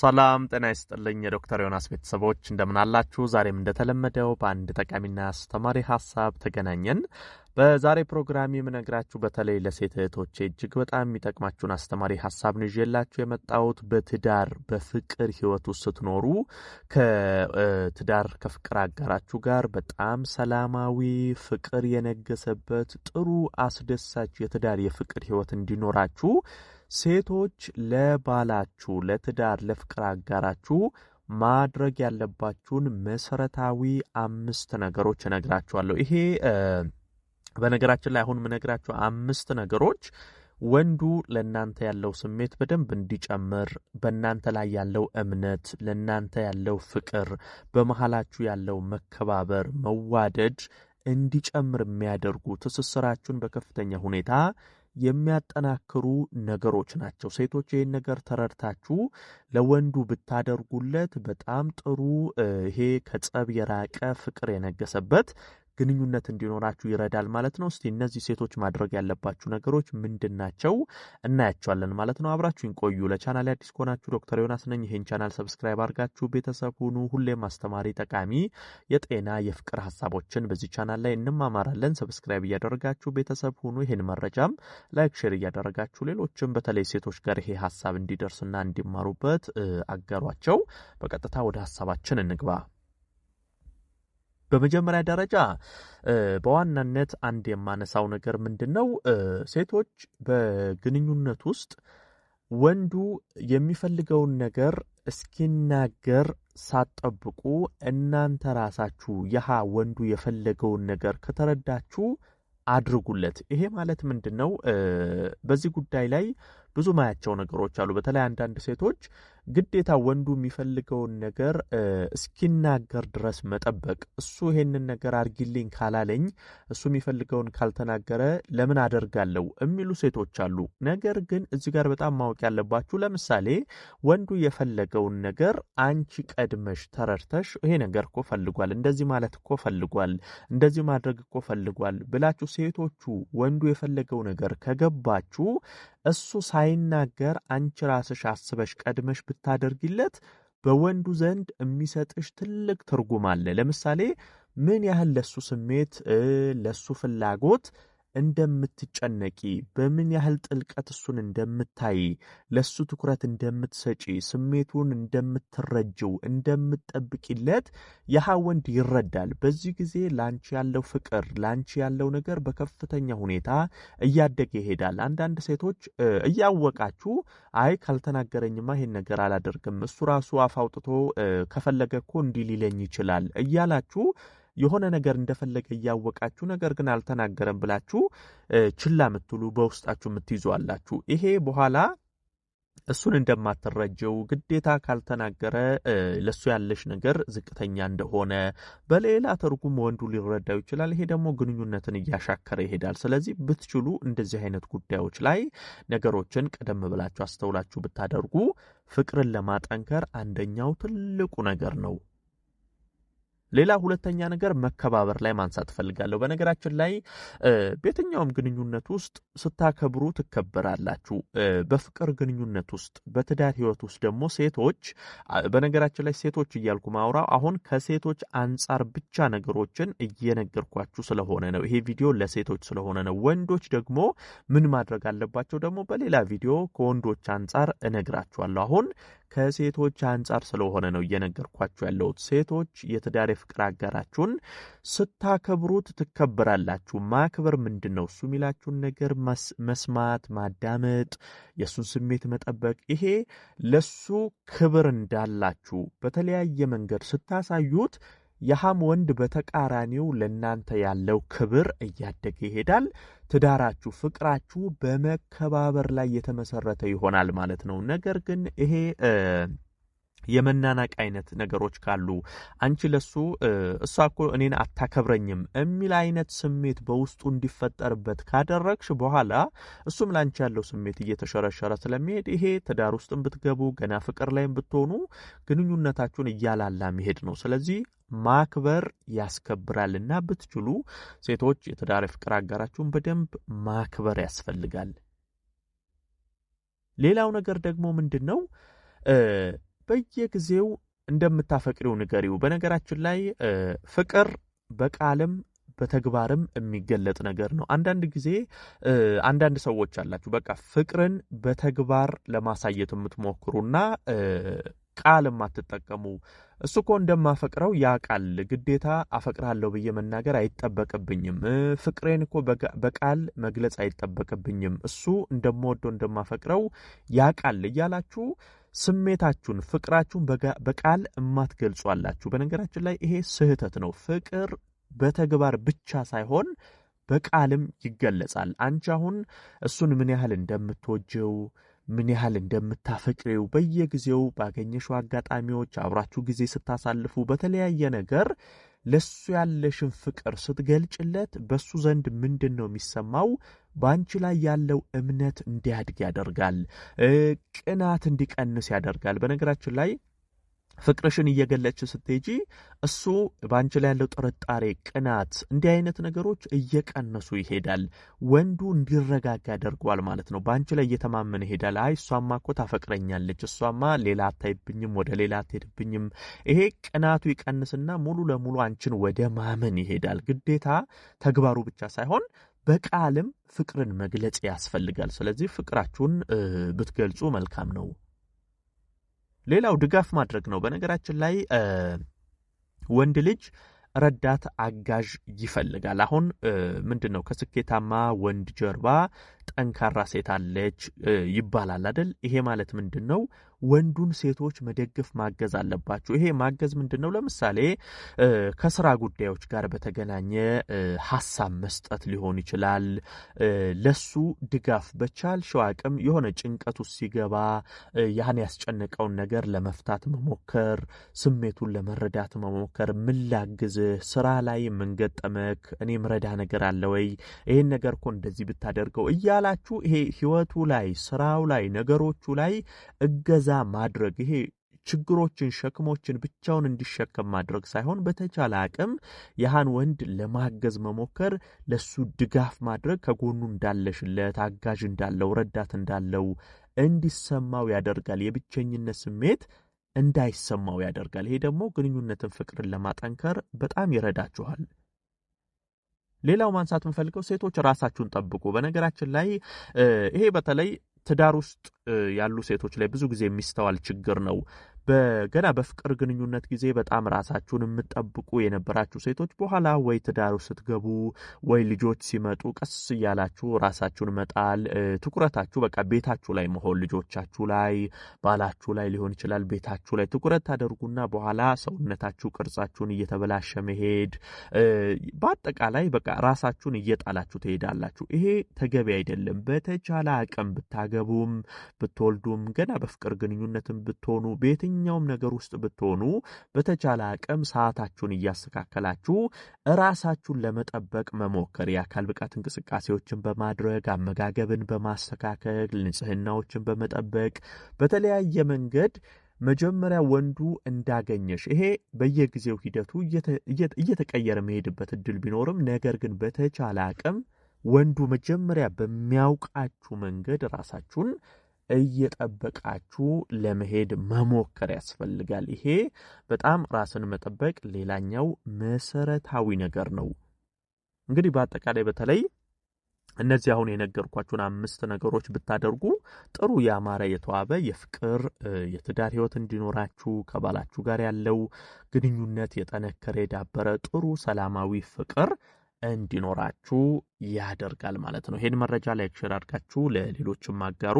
ሰላም ጤና ይስጥልኝ የዶክተር ዮናስ ቤተሰቦች እንደምን አላችሁ? ዛሬም እንደተለመደው በአንድ ጠቃሚና አስተማሪ ሐሳብ ተገናኘን። በዛሬ ፕሮግራም የምነግራችሁ በተለይ ለሴት እህቶቼ እጅግ በጣም የሚጠቅማችሁን አስተማሪ ሐሳብ ነው ይዤላችሁ የመጣሁት። በትዳር በፍቅር ህይወት ውስጥ ስትኖሩ ከፍቅር አጋራችሁ ጋር በጣም ሰላማዊ ፍቅር የነገሰበት ጥሩ አስደሳች የትዳር የፍቅር ህይወት እንዲኖራችሁ ሴቶች ለባላችሁ ለትዳር ለፍቅር አጋራችሁ ማድረግ ያለባችሁን መሰረታዊ 5 ነገሮች እነግራችኋለሁ። ይሄ በነገራችን ላይ አሁን የምነግራችሁ 5 ነገሮች ወንዱ ለእናንተ ያለው ስሜት በደንብ እንዲጨምር፣ በእናንተ ላይ ያለው እምነት፣ ለእናንተ ያለው ፍቅር፣ በመሃላችሁ ያለው መከባበር፣ መዋደድ እንዲጨምር የሚያደርጉ ትስስራችሁን በከፍተኛ ሁኔታ የሚያጠናክሩ ነገሮች ናቸው። ሴቶች ይህን ነገር ተረድታችሁ ለወንዱ ብታደርጉለት በጣም ጥሩ ይሄ ከጸብ የራቀ ፍቅር የነገሰበት ግንኙነት እንዲኖራችሁ ይረዳል ማለት ነው። እስቲ እነዚህ ሴቶች ማድረግ ያለባችሁ ነገሮች ምንድናቸው እናያቸዋለን ማለት ነው። አብራችሁን ቆዩ። ለቻናሌ አዲስ ከሆናችሁ ዶክተር ዮናስ ነኝ። ይሄን ቻናል ሰብስክራይብ አድርጋችሁ ቤተሰብ ሁኑ። ሁሌም አስተማሪ ጠቃሚ የጤና የፍቅር ሐሳቦችን በዚህ ቻናል ላይ እንማማራለን። ሰብስክራይብ እያደረጋችሁ ቤተሰብ ሁኑ። ይሄን መረጃም ላይክ ሼር እያደረጋችሁ ሌሎችም በተለይ ሴቶች ጋር ይሄ ሐሳብ እንዲደርስና እንዲማሩበት አጋሯቸው። በቀጥታ ወደ ሐሳባችን እንግባ። በመጀመሪያ ደረጃ በዋናነት አንድ የማነሳው ነገር ምንድነው? ሴቶች በግንኙነት ውስጥ ወንዱ የሚፈልገውን ነገር እስኪናገር ሳትጠብቁ እናንተ ራሳችሁ ወንዱ የፈለገውን ነገር ከተረዳችሁ አድርጉለት። ይሄ ማለት ምንድነው? በዚህ ጉዳይ ላይ ብዙ ማያቸው ነገሮች አሉ። በተለይ አንዳንድ ሴቶች ግዴታ ወንዱ የሚፈልገውን ነገር እስኪናገር ድረስ መጠበቅ፣ እሱ ይሄንን ነገር አርጊልኝ ካላለኝ፣ እሱ የሚፈልገውን ካልተናገረ ለምን አደርጋለሁ የሚሉ ሴቶች አሉ። ነገር ግን እዚህ ጋር በጣም ማወቅ ያለባችሁ፣ ለምሳሌ ወንዱ የፈለገውን ነገር አንቺ ቀድመሽ ተረድተሽ ይሄ ነገር እኮ ፈልጓል፣ እንደዚህ ማለት እኮ ፈልጓል፣ እንደዚህ ማድረግ እኮ ፈልጓል ብላችሁ ሴቶቹ ወንዱ የፈለገው ነገር ከገባችሁ እሱ ሳይናገር አንቺ ራስሽ አስበሽ ቀድመሽ ብታደርጊለት በወንዱ ዘንድ የሚሰጥሽ ትልቅ ትርጉም አለ። ለምሳሌ ምን ያህል ለሱ ስሜት ለሱ ፍላጎት እንደምትጨነቂ፣ በምን ያህል ጥልቀት እሱን እንደምታይ፣ ለሱ ትኩረት እንደምትሰጪ፣ ስሜቱን እንደምትረጅው፣ እንደምትጠብቂለት ወንድ ይረዳል። በዚህ ጊዜ ላንቺ ያለው ፍቅር ላንቺ ያለው ነገር በከፍተኛ ሁኔታ እያደገ ይሄዳል። አንዳንድ ሴቶች እያወቃችሁ አይ ካልተናገረኝማ ይሄን ነገር አላደርግም፣ እሱ ራሱ አፍ አውጥቶ ከፈለገ እኮ እንዲህ ሊለኝ ይችላል እያላችሁ የሆነ ነገር እንደፈለገ እያወቃችሁ ነገር ግን አልተናገረም ብላችሁ ችላ ምትሉ በውስጣችሁ ምትይዙ አላችሁ። ይሄ በኋላ እሱን እንደማትረጀው ግዴታ ካልተናገረ ለሱ ያለሽ ነገር ዝቅተኛ እንደሆነ በሌላ ትርጉም ወንዱ ሊረዳው ይችላል። ይሄ ደግሞ ግንኙነትን እያሻከረ ይሄዳል። ስለዚህ ብትችሉ እንደዚህ አይነት ጉዳዮች ላይ ነገሮችን ቀደም ብላችሁ አስተውላችሁ ብታደርጉ ፍቅርን ለማጠንከር አንደኛው ትልቁ ነገር ነው። ሌላ ሁለተኛ ነገር መከባበር ላይ ማንሳት ፈልጋለሁ። በነገራችን ላይ በየትኛውም ግንኙነት ውስጥ ስታከብሩ ትከበራላችሁ። በፍቅር ግንኙነት ውስጥ በትዳር ህይወት ውስጥ ደግሞ ሴቶች በነገራችን ላይ ሴቶች እያልኩ ማውራው አሁን ከሴቶች አንጻር ብቻ ነገሮችን እየነገርኳችሁ ስለሆነ ነው። ይሄ ቪዲዮ ለሴቶች ስለሆነ ነው። ወንዶች ደግሞ ምን ማድረግ አለባቸው ደግሞ በሌላ ቪዲዮ ከወንዶች አንጻር እነግራችኋለሁ። አሁን ከሴቶች አንጻር ስለሆነ ነው እየነገርኳችሁ ያለሁት። ሴቶች የትዳር ፍቅር አጋራችሁን ስታከብሩት ትከበራላችሁ። ማክበር ምንድነው? እሱ የሚላችሁን ነገር መስማት፣ ማዳመጥ፣ የሱን ስሜት መጠበቅ፣ ይሄ ለሱ ክብር እንዳላችሁ በተለያየ መንገድ ስታሳዩት የሃም ወንድ በተቃራኒው ለናንተ ያለው ክብር እያደገ ይሄዳል። ትዳራችሁ ፍቅራችሁ በመከባበር ላይ የተመሰረተ ይሆናል ማለት ነው። ነገር ግን ይሄ የመናናቅ አይነት ነገሮች ካሉ አንቺ ለሱ እሷ እኮ እኔን አታከብረኝም የሚል አይነት ስሜት በውስጡ እንዲፈጠርበት ካደረግሽ በኋላ እሱም ላንቺ ያለው ስሜት እየተሸረሸረ ስለሚሄድ ይሄ ትዳር ውስጥም ብትገቡ ገና ፍቅር ላይም ብትሆኑ ግንኙነታችሁን እያላላ መሄድ ነው። ስለዚህ ማክበር ያስከብራልና ብትችሉ ሴቶች የትዳር ፍቅር አጋራችሁን በደንብ ማክበር ያስፈልጋል። ሌላው ነገር ደግሞ ምንድነው? በየጊዜው እንደምታፈቅሪው ንገሪው። በነገራችን ላይ ፍቅር በቃልም በተግባርም የሚገለጥ ነገር ነው። አንዳንድ ጊዜ አንዳንድ ሰዎች አላችሁ በቃ ፍቅርን በተግባር ለማሳየት የምትሞክሩና ቃል የማትጠቀሙ። እሱ እኮ እንደማፈቅረው ያውቃል፣ ግዴታ አፈቅራለሁ ብዬ መናገር አይጠበቅብኝም፣ ፍቅሬን እኮ በቃል መግለጽ አይጠበቅብኝም፣ እሱ እንደምወደው እንደማፈቅረው ያውቃል እያላችሁ ስሜታችሁን ፍቅራችሁን በቃል እማትገልጹ አላችሁ። በነገራችን ላይ ይሄ ስህተት ነው። ፍቅር በተግባር ብቻ ሳይሆን በቃልም ይገለጻል። አንቺ አሁን እሱን ምን ያህል እንደምትወጂው ምን ያህል እንደምታፈቅሪው በየጊዜው ባገኘሽው አጋጣሚዎች አብራችሁ ጊዜ ስታሳልፉ በተለያየ ነገር ለሱ ያለሽን ፍቅር ስትገልጭለት በሱ ዘንድ ምንድነው የሚሰማው? ባንቺ ላይ ያለው እምነት እንዲያድግ ያደርጋል። ቅናት እንዲቀንስ ያደርጋል። በነገራችን ላይ ፍቅርሽን እየገለጽሽ ስትሄጂ እሱ ባንቺ ላይ ያለው ጥርጣሬ፣ ቅናት እንዲህ አይነት ነገሮች እየቀነሱ ይሄዳል። ወንዱ እንዲረጋጋ ያደርገዋል ማለት ነው። ባንቺ ላይ እየተማመነ ይሄዳል። አይ እሷማ እኮ ታፈቅረኛለች፣ እሷማ ሌላ አታይብኝም፣ ወደ ሌላ አትሄድብኝም። ይሄ ቅናቱ ይቀንስና ሙሉ ለሙሉ አንቺን ወደ ማመን ይሄዳል። ግዴታ ተግባሩ ብቻ ሳይሆን በቃልም ፍቅርን መግለጽ ያስፈልጋል። ስለዚህ ፍቅራችሁን ብትገልጹ መልካም ነው። ሌላው ድጋፍ ማድረግ ነው። በነገራችን ላይ ወንድ ልጅ ረዳት አጋዥ ይፈልጋል። አሁን ምንድነው ከስኬታማ ወንድ ጀርባ ጠንካራ ሴት አለች ይባላል አይደል? ይሄ ማለት ምንድነው? ወንዱን ሴቶች መደገፍ ማገዝ አለባቸው። ይሄ ማገዝ ምንድነው? ለምሳሌ ከስራ ጉዳዮች ጋር በተገናኘ ሐሳብ መስጠት ሊሆን ይችላል። ለሱ ድጋፍ በቻልሽው አቅም የሆነ ጭንቀት ውስጥ ሲገባ ያን ያስጨነቀውን ነገር ለመፍታት መሞከር፣ ስሜቱን ለመረዳት መሞከር። ምን ላግዝህ? ስራ ላይ ምን ገጠመክ? እኔ ምረዳ ነገር አለ ወይ? ይሄን ነገር እኮ እንደዚህ ብታደርገው እያላችሁ ይሄ ህይወቱ ላይ ስራው ላይ ነገሮቹ ላይ እገዛ ማድረግ። ይሄ ችግሮችን ሸክሞችን ብቻውን እንዲሸከም ማድረግ ሳይሆን በተቻለ አቅም ያሃን ወንድ ለማገዝ መሞከር፣ ለሱ ድጋፍ ማድረግ፣ ከጎኑ እንዳለሽለት አጋዥ እንዳለው ረዳት እንዳለው እንዲሰማው ያደርጋል። የብቸኝነት ስሜት እንዳይሰማው ያደርጋል። ይሄ ደግሞ ግንኙነትን ፍቅርን ለማጠንከር በጣም ይረዳችኋል። ሌላው ማንሳት የምፈልገው ሴቶች ራሳችሁን ጠብቁ። በነገራችን ላይ ይሄ በተለይ ትዳር ውስጥ ያሉ ሴቶች ላይ ብዙ ጊዜ የሚስተዋል ችግር ነው። ገና በፍቅር ግንኙነት ጊዜ በጣም ራሳችሁን የምትጠብቁ የነበራችሁ ሴቶች በኋላ ወይ ትዳሩ ስትገቡ ወይ ልጆች ሲመጡ ቀስ እያላችሁ ራሳችሁን መጣል፣ ትኩረታችሁ በቃ ቤታችሁ ላይ መሆን፣ ልጆቻችሁ ላይ ባላችሁ ላይ ሊሆን ይችላል፣ ቤታችሁ ላይ ትኩረት ታደርጉና በኋላ ሰውነታችሁ ቅርጻችሁን እየተበላሸ መሄድ፣ በአጠቃላይ በቃ ራሳችሁን እየጣላችሁ ትሄዳላችሁ። ይሄ ተገቢ አይደለም። በተቻለ አቅም ብታገቡም ብትወልዱም ገና በፍቅር ግንኙነትም ብትሆኑ በየትኛውም ነገር ውስጥ ብትሆኑ በተቻለ አቅም ሰዓታችሁን እያስተካከላችሁ ራሳችሁን ለመጠበቅ መሞከር፣ የአካል ብቃት እንቅስቃሴዎችን በማድረግ አመጋገብን በማስተካከል ንጽህናዎችን በመጠበቅ በተለያየ መንገድ መጀመሪያ ወንዱ እንዳገኘሽ ይሄ በየጊዜው ሂደቱ እየተቀየረ መሄድበት እድል ቢኖርም ነገር ግን በተቻለ አቅም ወንዱ መጀመሪያ በሚያውቃችሁ መንገድ ራሳችሁን እየጠበቃችሁ ለመሄድ መሞከር ያስፈልጋል። ይሄ በጣም ራስን መጠበቅ ሌላኛው መሰረታዊ ነገር ነው። እንግዲህ በአጠቃላይ በተለይ እነዚህ አሁን የነገርኳችሁን 5 ነገሮች ብታደርጉ ጥሩ ያማረ የተዋበ የፍቅር የትዳር ህይወት እንዲኖራችሁ፣ ከባላችሁ ጋር ያለው ግንኙነት የጠነከረ የዳበረ ጥሩ ሰላማዊ ፍቅር እንዲኖራችሁ ያደርጋል ማለት ነው። ይሄን መረጃ ላይክ ሼር አድርጋችሁ ለሌሎችም አጋሩ።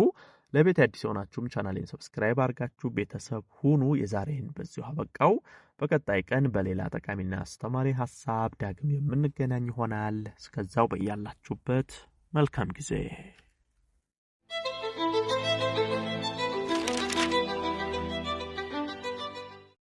ለቤት አዲስ ሆናችሁም ቻናሌን ሰብስክራይብ አድርጋችሁ ቤተሰብ ሁኑ። የዛሬን በዚሁ አበቃው። በቀጣይ ቀን በሌላ ጠቃሚና አስተማሪ ሐሳብ ዳግም የምንገናኝ ይሆናል። እስከዛው በእያላችሁበት መልካም ጊዜ